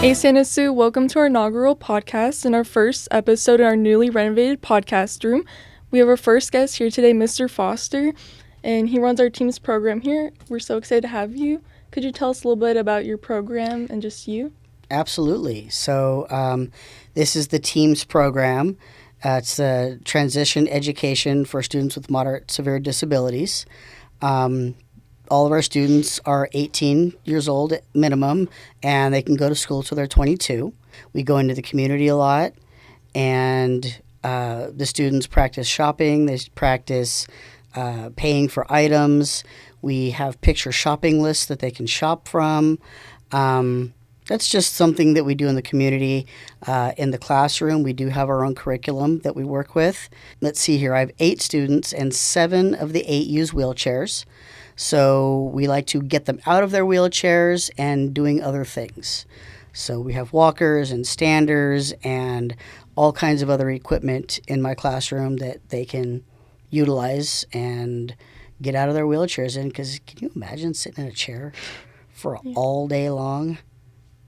Hey Santa Sue, welcome to our inaugural podcast and our first episode in our newly renovated podcast room. We have our first guest here today, Mr. Foster, and he runs our team's program here. We're so excited to have you. Could you tell us a little bit about your program and just you? Absolutely. So this is the TEAMS program. It's a transition education for students with moderate severe disabilities. All of our students are 18 years old at minimum, and they can go to school till they're 22. We go into the community a lot, and the students practice shopping. They practice paying for items. We have picture shopping lists that they can shop from. That's just something that we do in the community. In the classroom, we do have our own curriculum that we work with. Let's see here. I have 8 students, and 7 of the 8 use wheelchairs. So we like to get them out of their wheelchairs and doing other things. So we have walkers and standers and all kinds of other equipment in my classroom that they can utilize and get out of their wheelchairs in. Because can you imagine sitting in a chair for all day long?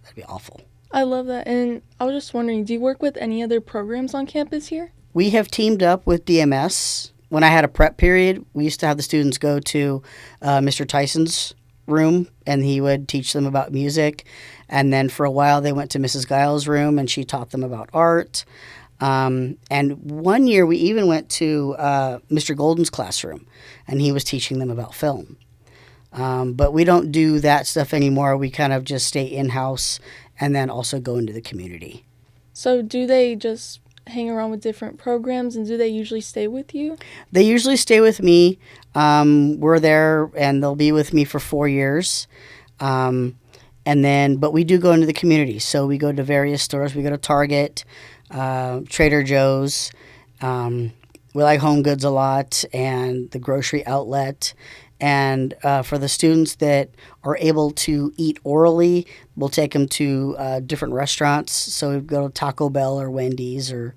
That'd be awful. I love that. And I was just wondering, do you work with any other programs on campus here? We have teamed up with DMS. When I had a prep period, we used to have the students go to Mr. Tyson's room, and he would teach them about music. And then for a while, they went to Mrs. Giles' room, and she taught them about art. And one year, we even went to Mr. Golden's classroom, and he was teaching them about film. But we don't do that stuff anymore. We kind of just stay in-house and then also go into the community. So do they just hang around with different programs, and do they usually stay with you? They usually stay with me. We're there, and they'll be with me for 4 years. But we do go into the community. So we go to various stores. We go to Target, Trader Joe's. We like Home Goods a lot, and the grocery outlet. And for the students that are able to eat orally, we'll take them to different restaurants. So we go to Taco Bell or Wendy's or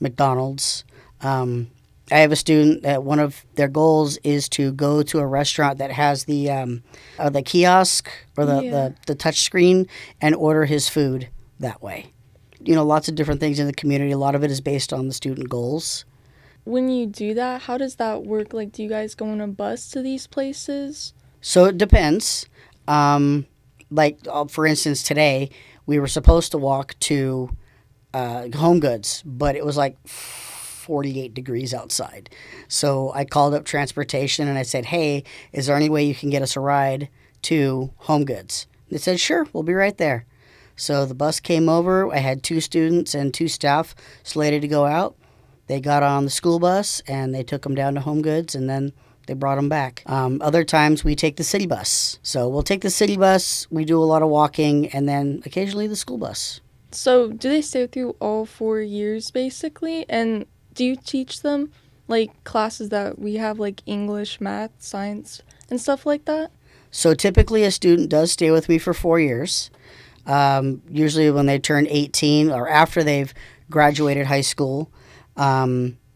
McDonald's. I have a student that one of their goals is to go to a restaurant that has the kiosk or the touch screen and order his food that way. You know, lots of different things in the community. A lot of it is based on the student goals. When you do that, how does that work? Like, do you guys go on a bus to these places? So it depends. For instance, today we were supposed to walk to Home Goods, but it was like 48 degrees outside. So I called up transportation and I said, hey, is there any way you can get us a ride to Home Goods? And they said, sure, we'll be right there. So the bus came over. I had 2 students and 2 staff slated to go out. They got on the school bus, and they took them down to Home Goods, and then they brought them back. Other times, we take the city bus. So we'll take the city bus, we do a lot of walking, and then occasionally the school bus. So do they stay with you all 4 years, basically? And do you teach them, like, classes that we have, like English, math, science, and stuff like that? So typically, a student does stay with me for 4 years. Usually when they turn 18 or after they've graduated high school,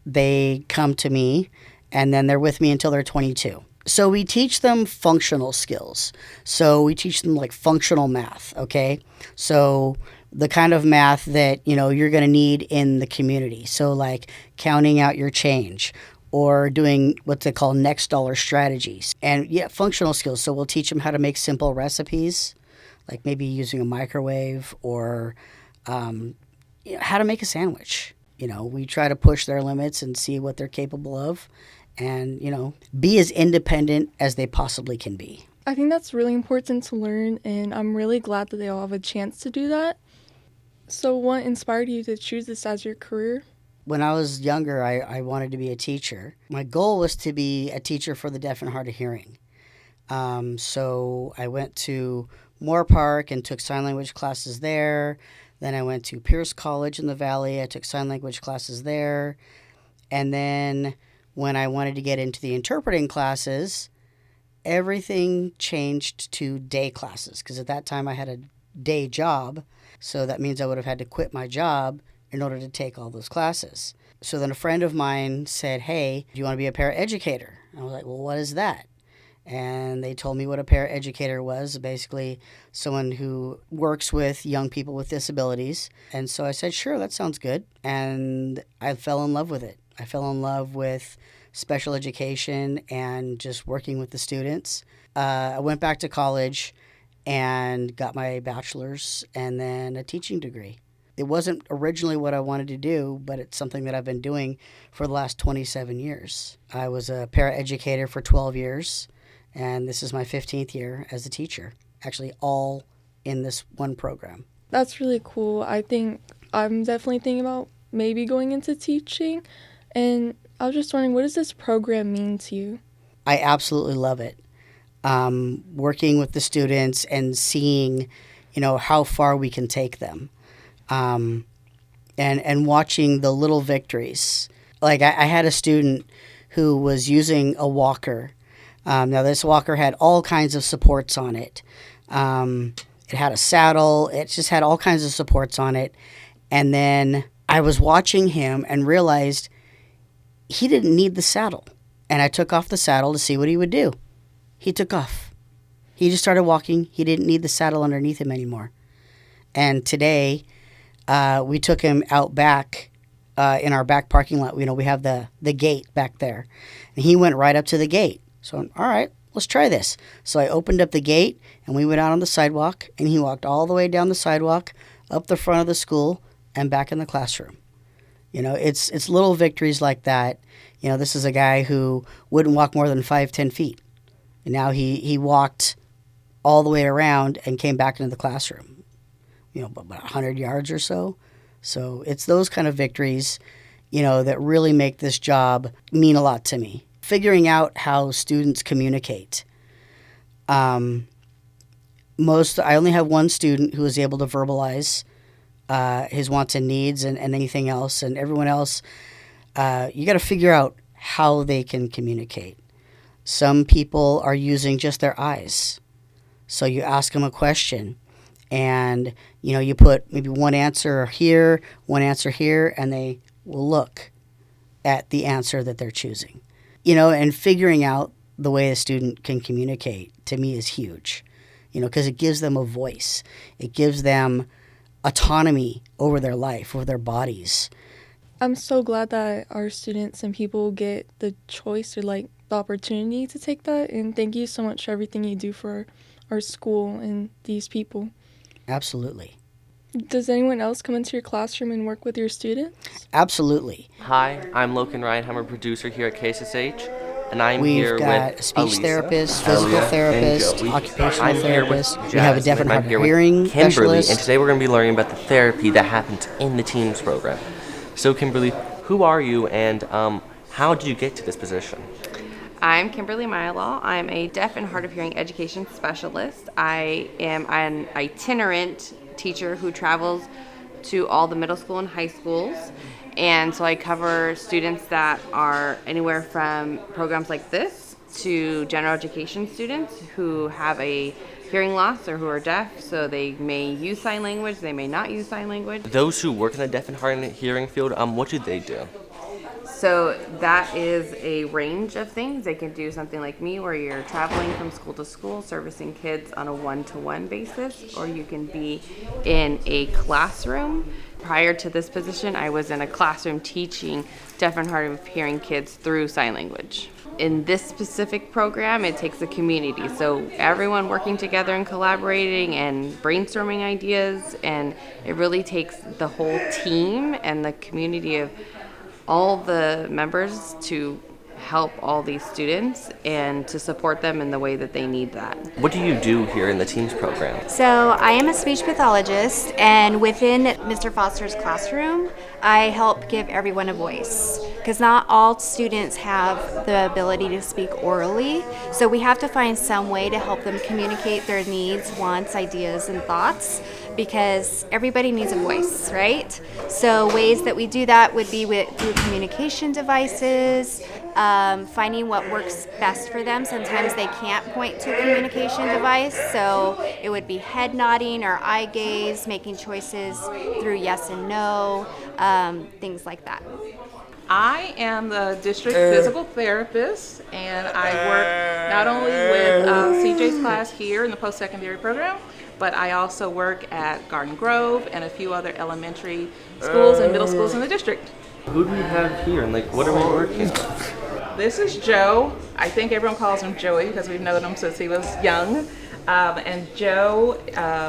they come to me, and then they're with me until they're 22. So we teach them functional skills. So we teach them like functional math, okay? So the kind of math that, you know, you're going to need in the community. So like counting out your change or doing what they call next dollar strategies. And functional skills. So we'll teach them how to make simple recipes, like maybe using a microwave or how to make a sandwich. You know, we try to push their limits and see what they're capable of and, you know, be as independent as they possibly can be. I think that's really important to learn, and I'm really glad that they all have a chance to do that. So what inspired you to choose this as your career? When I was younger, I wanted to be a teacher. My goal was to be a teacher for the deaf and hard of hearing. So I went to Moore Park and took sign language classes there. Then I went to Pierce College in the Valley. I took sign language classes there. And then when I wanted to get into the interpreting classes, everything changed to day classes because at that time I had a day job. So that means I would have had to quit my job in order to take all those classes. So then a friend of mine said, hey, do you want to be a paraeducator? I was like, well, what is that? And they told me what a paraeducator was, basically someone who works with young people with disabilities. And so I said, sure, that sounds good. And I fell in love with it. I fell in love with special education and just working with the students. I went back to college and got my bachelor's and then a teaching degree. It wasn't originally what I wanted to do, but it's something that I've been doing for the last 27 years. I was a paraeducator for 12 years, and this is my 15th year as a teacher, actually all in this one program. That's really cool. I think I'm definitely thinking about maybe going into teaching. And I was just wondering, what does this program mean to you? I absolutely love it. Working with the students and seeing, how far we can take them. And watching the little victories. Like I had a student who was using a walker. Now this walker had all kinds of supports on it. It had a saddle. It just had all kinds of supports on it. And then I was watching him and realized he didn't need the saddle. And I took off the saddle to see what he would do. He took off. He just started walking. He didn't need the saddle underneath him anymore. And today, we took him out back in our back parking lot. We have the gate back there. And he went right up to the gate. So, all right, let's try this. So I opened up the gate, and we went out on the sidewalk, and he walked all the way down the sidewalk, up the front of the school, and back in the classroom. It's little victories like that. This is a guy who wouldn't walk more than 5-10 feet. And now he walked all the way around and came back into the classroom, about 100 yards or so. So it's those kind of victories, that really make this job mean a lot to me. Figuring out how students communicate. I only have one student who is able to verbalize his wants and needs and anything else. And everyone else, you got to figure out how they can communicate. Some people are using just their eyes. So you ask them a question and, you put maybe one answer here, and they will look at the answer that they're choosing. And figuring out the way a student can communicate to me is huge, because it gives them a voice. It gives them autonomy over their life, over their bodies. I'm so glad that our students and people get the choice or the opportunity to take that. And thank you so much for everything you do for our school and these people. Absolutely. Does anyone else come into your classroom and work with your students? Absolutely. Hi, I'm Logan Ryan. I'm a producer here at KSSH, and I'm We've here got with a speech Elisa, therapist, physical Elia, therapist, and Joey. occupational I'm here with therapist. We have a deaf and Jasmine. hard I'm here of hearing with Kimberly, specialist. and today we're going to be learning about the therapy that happens in the Teams program. So, Kimberly, who are you, and how did you get to this position? I'm Kimberly Mylaw. I'm a deaf and hard of hearing education specialist. I am an itinerant teacher who travels to all the middle school and high schools. And so I cover students that are anywhere from programs like this to general education students who have a hearing loss or who are deaf, so they may use sign language, they may not use sign language. Those who work in the deaf and hard of hearing field, what do they do? So that is a range of things. They can do something like me where you're traveling from school to school, servicing kids on a one-to-one basis, or you can be in a classroom. Prior to this position, I was in a classroom teaching deaf and hard of hearing kids through sign language. In this specific program, it takes a community. So everyone working together and collaborating and brainstorming ideas, and it really takes the whole team and the community of all the members to help all these students and to support them in the way that they need that. What do you do here in the Teams program? So I am a speech pathologist, and within Mr. Foster's classroom, I help give everyone a voice, because not all students have the ability to speak orally. So we have to find some way to help them communicate their needs, wants, ideas, and thoughts, because everybody needs a voice, right? So ways that we do that would be through communication devices, finding what works best for them. Sometimes they can't point to a communication device, so it would be head nodding or eye gaze, making choices through yes and no, things like that. I am the district physical therapist, and I work not only with CJ's class here in the post-secondary program, but I also work at Garden Grove and a few other elementary schools and middle schools in the district. Who do we have here, and like, what are we working on? This is Joe. I think everyone calls him Joey because we've known him since he was young. And Joe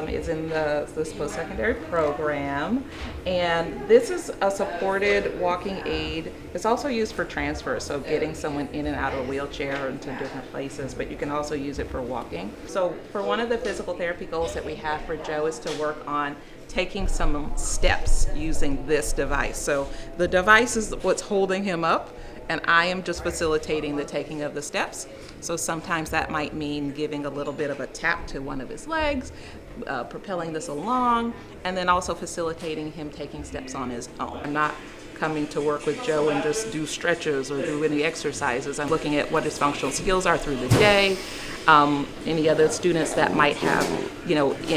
is in this post-secondary program, and this is a supported walking aid. It's also used for transfer, so getting someone in and out of a wheelchair into different places, but you can also use it for walking. So for one of the physical therapy goals that we have for Joe is to work on taking some steps using this device. So the device is what's holding him up, and I am just facilitating the taking of the steps. So sometimes that might mean giving a little bit of a tap to one of his legs, propelling this along, and then also facilitating him taking steps on his own. I'm not coming to work with Joe and just do stretches or do any exercises. I'm looking at what his functional skills are through the day, any other students that might have,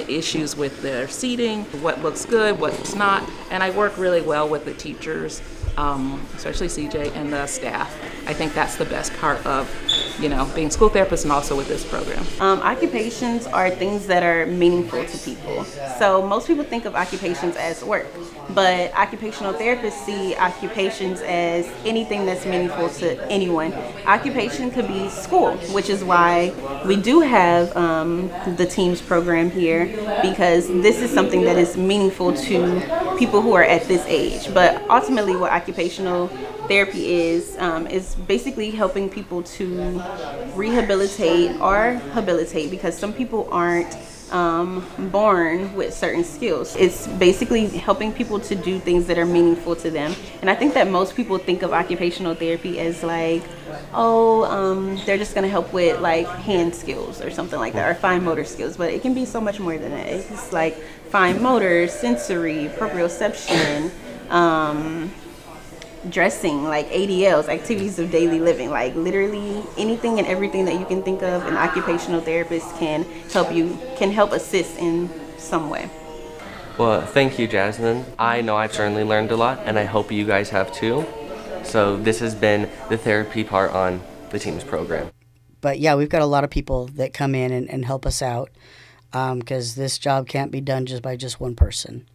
issues with their seating, what looks good, what's not, and I work really well with the teachers, especially CJ and the staff. I think that's the best part of, being school therapist and also with this program. Occupations are things that are meaningful to people. So most people think of occupations as work, but occupational therapists see occupations as anything that's meaningful to anyone. Occupation could be school, which is why we do have the TEAMS program here, because this is something that is meaningful to people who are at this age. But ultimately what occupational therapy is basically helping people to rehabilitate or habilitate, because some people aren't born with certain skills. It's basically helping people to do things that are meaningful to them. And I think that most people think of occupational therapy as like, they're just gonna help with like hand skills or something like that, or fine motor skills, but it can be so much more than that. It's like fine motor, sensory, proprioception, dressing, like ADLs, activities of daily living, like literally anything and everything that you can think of, an occupational therapist can help assist in some way. Well, thank you, Jasmine. I know I've certainly learned a lot, and I hope you guys have too. So this has been the therapy part on the TEAMS program. But yeah, we've got a lot of people that come in and help us out, because this job can't be done just by just one person.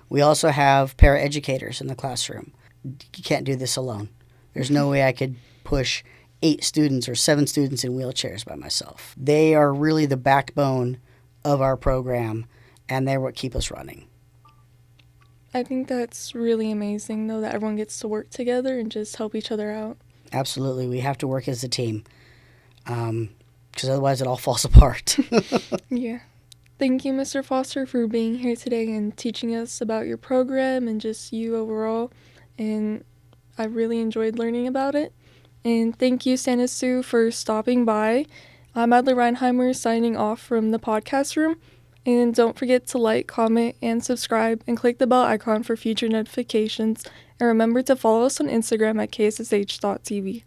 We also have paraeducators in the classroom. You can't do this alone. There's no way I could push 8 students or 7 students in wheelchairs by myself. They are really the backbone of our program, and they're what keep us running. I think that's really amazing, though, that everyone gets to work together and just help each other out. Absolutely. We have to work as a team, because otherwise it all falls apart. Yeah. Thank you, Mr. Foster, for being here today and teaching us about your program and just you overall. And I really enjoyed learning about it. And thank you, Santa Sue, for stopping by. I'm Adler Reinheimer signing off from the podcast room. And don't forget to like, comment, and subscribe, and click the bell icon for future notifications. And remember to follow us on Instagram at KSSH.TV.